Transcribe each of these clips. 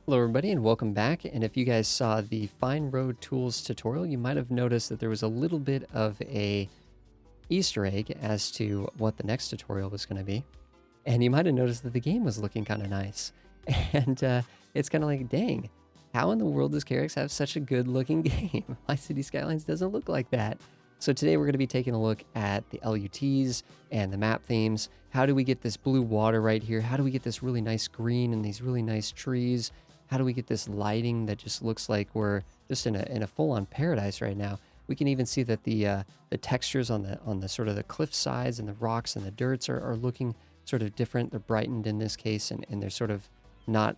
Hello everybody and welcome back, and if you guys saw the Find Road Tools tutorial, you might have noticed that there was a little bit of a Easter egg as to what the next tutorial was going to be. And you might have noticed that the game was looking kind of nice. And it's kind of like, dang, how in the world does Carex have such a good looking game? My City Skylines doesn't look like that. So today we're going to be taking a look at the LUTs and the map themes. How do we get this blue water right here? How do we get this really nice green and these really nice trees? How do we get this lighting that just looks like we're just in a full-on paradise right now? We can even see that the textures on the sort of the cliff sides and the rocks and the dirts are looking sort of different. They're brightened in this case, and they're sort of not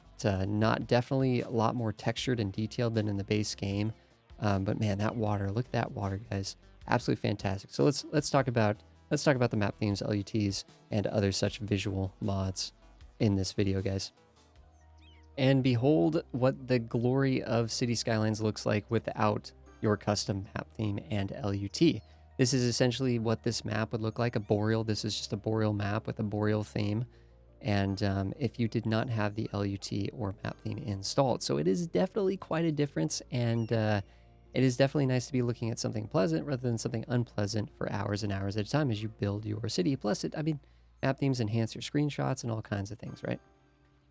definitely a lot more textured and detailed than in the base game. But man, that water, look at that water, guys. Absolutely fantastic. So let's talk about the map themes, LUTs, and other such visual mods in this video, guys. And behold what the glory of City Skylines looks like without your custom map theme and LUT. This is essentially what this map would look like, a boreal. This is just a boreal map with a boreal theme. And if you did not have the LUT or map theme installed. So it is definitely quite a difference, and it is definitely nice to be looking at something pleasant rather than something unpleasant for hours and hours at a time as you build your city. Plus, map themes enhance your screenshots and all kinds of things, right?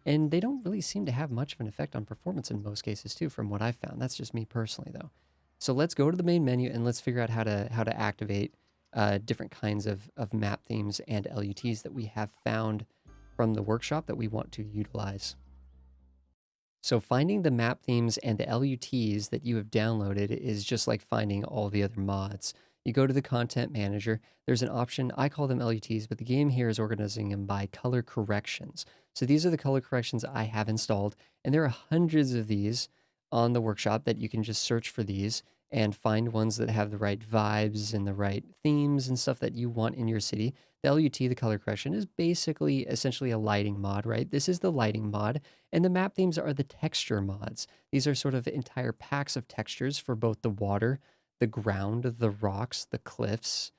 And they don't really seem to have much of an effect on performance in most cases too, from what I've found. That's just me personally, though. So let's go to the main menu and let's figure out how to activate different kinds of map themes and LUTs that we have found from the workshop that we want to utilize. So finding the map themes and the LUTs that you have downloaded is just like finding all the other mods. You go to the content manager, there's an option, I call them LUTs, but the game here is organizing them by color corrections. So these are the color corrections I have installed, and there are hundreds of these on the workshop that you can just search for these and find ones that have the right vibes and the right themes and stuff that you want in your city. The LUT, the color correction, is basically essentially a lighting mod, right? This is the lighting mod, and the map themes are the texture mods. These are sort of entire packs of textures for both the water, the ground, the rocks, the cliffs,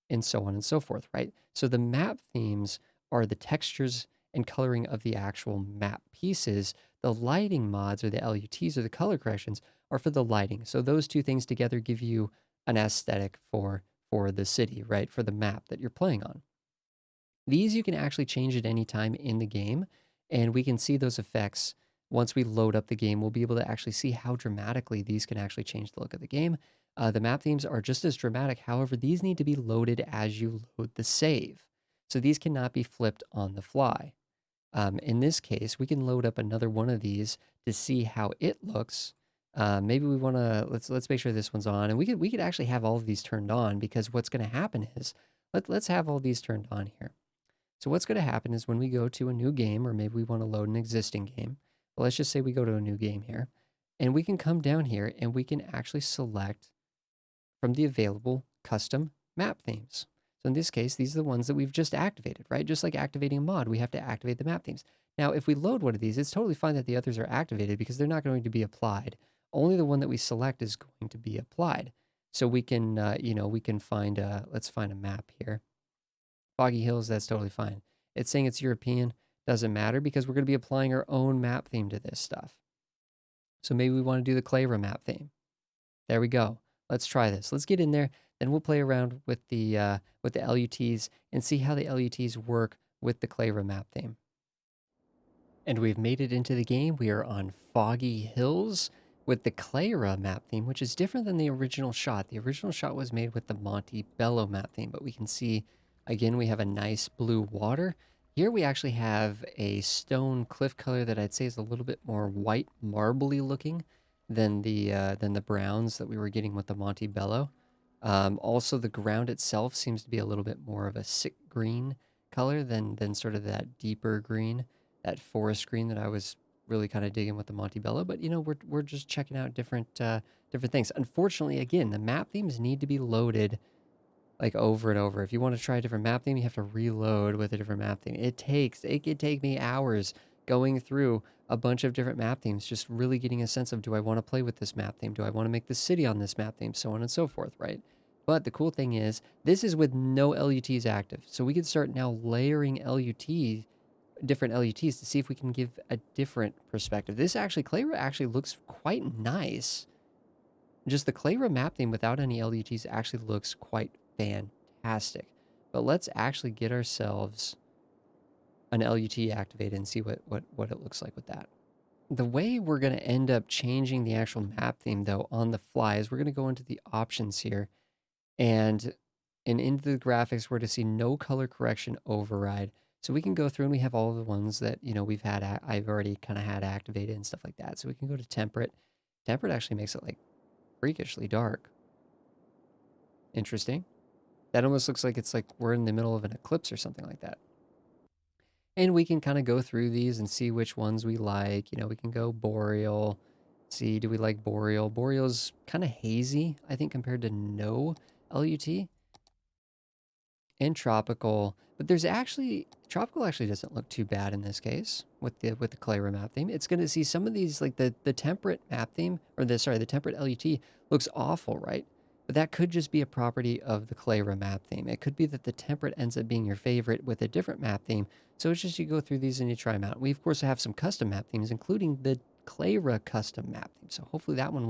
and so on and so forth, right? So the map themes are the textures and coloring of the actual map pieces. The lighting mods, or the LUTs, or the color corrections, are for the lighting. So those two things together give you an aesthetic for the city, right? For the map that you're playing on. These you can actually change at any time in the game, and we can see those effects once we load up the game. We'll be able to actually see how dramatically these can actually change the look of the game. The map themes are just as dramatic. However, these need to be loaded as you load the save. So these cannot be flipped on the fly. In this case, we can load up another one of these to see how it looks. Maybe we want to, let's make sure this one's on, and we could actually have all of these turned on, because what's going to happen is, let's have all these turned on here. So what's going to happen is when we go to a new game, or maybe we want to load an existing game, but let's just say we go to a new game here, and we can come down here and we can actually select from the available custom map themes. So in this case, these are the ones that we've just activated, right? Just like activating a mod, we have to activate the map themes. Now, if we load one of these, it's totally fine that the others are activated because they're not going to be applied. Only the one that we select is going to be applied. So we can, we can find let's find a map here. Foggy Hills, that's totally fine. It's saying it's European, doesn't matter because we're going to be applying our own map theme to this stuff. So maybe we want to do the Clayra map theme. There we go. Let's try this. Let's get in there, then we'll play around with the LUTs and see how the LUTs work with the Clayra map theme. And we've made it into the game. We are on Foggy Hills with the Clayra map theme, which is different than the original shot. The original shot was made with the Montebello map theme, but we can see, again, we have a nice blue water. Here we actually have a stone cliff color that I'd say is a little bit more white, marbly looking than the browns that we were getting with the Montebello. Also, the ground itself seems to be a little bit more of a sick green color than sort of that deeper green, that forest green that I was really kind of digging with the Montebello. But you know, we're just checking out different things. Unfortunately, again, the map themes need to be loaded like over and over. If you want to try a different map theme, you have to reload with a different map theme. It could take me hours going through a bunch of different map themes, just really getting a sense of, do I want to play with this map theme? Do I want to make the city on this map theme? So on and so forth, right? But the cool thing is, this is with no LUTs active. So we can start now layering LUTs different LUTs to see if we can give a different perspective. This actually, Clayra actually looks quite nice. Just the Clayra map theme without any LUTs actually looks quite fantastic. But let's actually get ourselves an LUT activated and see what it looks like with that. The way we're going to end up changing the actual map theme, though, on the fly is we're going to go into the options here, and into the graphics, we're to see no color correction override. So we can go through and we have all of the ones that, we've had, I've already kind of had activated and stuff like that. So we can go to temperate. Temperate actually makes it like freakishly dark. Interesting. That almost looks like it's like we're in the middle of an eclipse or something like that. And we can kind of go through these and see which ones we like. We can go boreal. See, do we like boreal? Boreal's kind of hazy, I think, compared to no LUT. And tropical, but there's actually tropical actually doesn't look too bad in this case with the Clayra map theme. It's going to see some of these like the temperate map theme or the temperate LUT looks awful, right? But that could just be a property of the Clayra map theme. It could be that the temperate ends up being your favorite with a different map theme. So it's just you go through these and you try them out. We of course have some custom map themes, including the Clayra custom map theme. So hopefully that one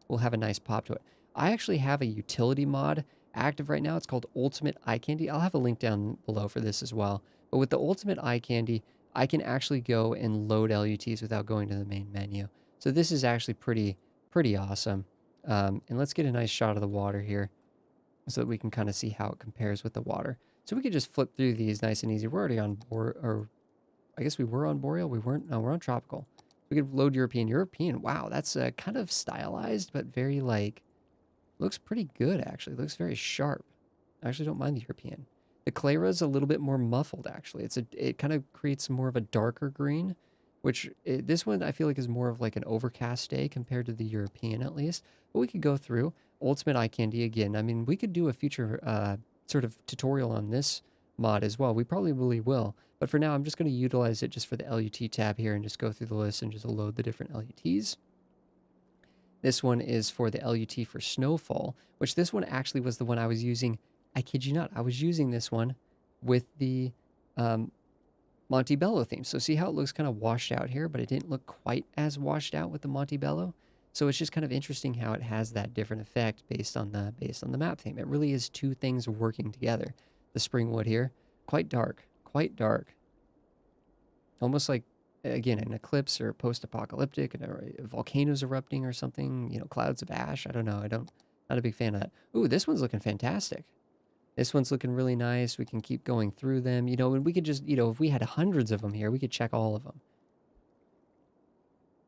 will have a nice pop to it. I actually have a utility mod active right now. It's called Ultimate Eye Candy. I'll have a link down below for this as well. But with the Ultimate Eye Candy, I can actually go and load LUTs without going to the main menu. So this is actually pretty awesome. And let's get a nice shot of the water here so that we can kind of see how it compares with the water. So we could just flip through these nice and easy. We're already on or I guess we were on boreal. We weren't. No, we're on tropical. We could load European. European. Wow, that's kind of stylized, but very like looks pretty good, actually. Looks very sharp. I actually don't mind the European. The Clara is a little bit more muffled, actually. It kind of creates more of a darker green, which this one I feel like is more of like an overcast day compared to the European, at least. But we could go through Ultimate Eye Candy again. I mean, we could do a future sort of tutorial on this mod as well. We probably will. But for now, I'm just going to utilize it just for the LUT tab here and just go through the list and just load the different LUTs. This one is for the LUT for Snowfall, which this one actually was the one I was using. I kid you not, I was using this one with the Montebello theme. So see how it looks kind of washed out here, but it didn't look quite as washed out with the Montebello. So it's just kind of interesting how it has that different effect based on the map theme. It really is two things working together. The Springwood here, quite dark, almost like again an eclipse or post-apocalyptic or volcanoes erupting or something, clouds of ash. I don't know. Not a big fan of that. Ooh, this one's looking fantastic. This one's looking really nice. We can keep going through them, and we could just, if we had hundreds of them here, we could check all of them.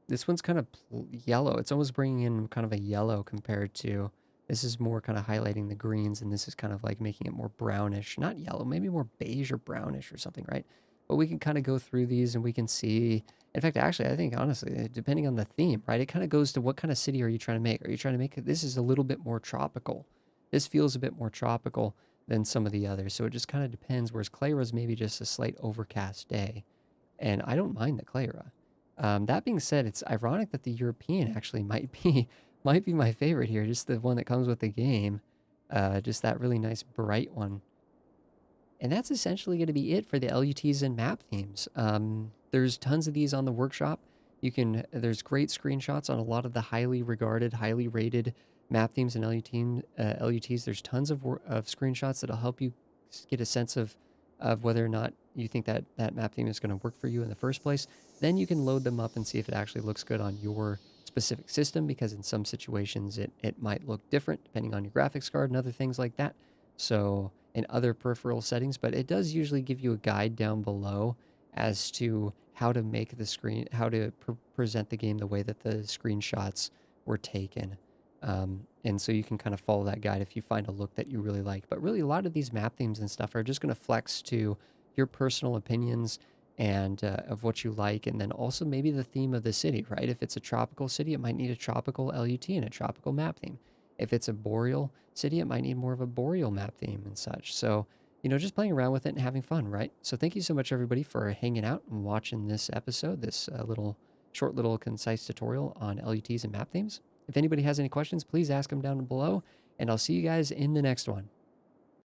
This one's kind of yellow. It's almost bringing in kind of a yellow compared to, this is more kind of highlighting the greens, and this is kind of like making it more brownish, not yellow, maybe more beige or brownish or something, right? But we can kind of go through these and we can see, in fact, actually, I think honestly, depending on the theme, right, it kind of goes to what kind of city are you trying to make? Are you trying to make, this is a little bit more tropical. This feels a bit more tropical than some of the others. So it just kind of depends, whereas Clara is maybe just a slight overcast day. And I don't mind the Clara. That being said, it's ironic that the European actually might be my favorite here, just the one that comes with the game. Just that really nice bright one. And that's essentially going to be it for the LUTs and map themes. There's tons of these on the workshop. There's great screenshots on a lot of the highly regarded, highly rated map themes and LUTs. There's tons of screenshots that'll help you get a sense of whether or not you think that map theme is going to work for you in the first place. Then you can load them up and see if it actually looks good on your specific system, because in some situations it might look different depending on your graphics card and other things like that. So, in other peripheral settings, but it does usually give you a guide down below as to how to make the screen, how to present the game the way that the screenshots were taken. And so you can kind of follow that guide if you find a look that you really like. But really, a lot of these map themes and stuff are just going to flex to your personal opinions and of what you like, and then also maybe the theme of the city, right? If it's a tropical city, it might need a tropical LUT and a tropical map theme. If it's a boreal city, it might need more of a boreal map theme and such. So, just playing around with it and having fun, right? So thank you so much, everybody, for hanging out and watching this episode, this short little concise tutorial on LUTs and map themes. If anybody has any questions, please ask them down below, and I'll see you guys in the next one.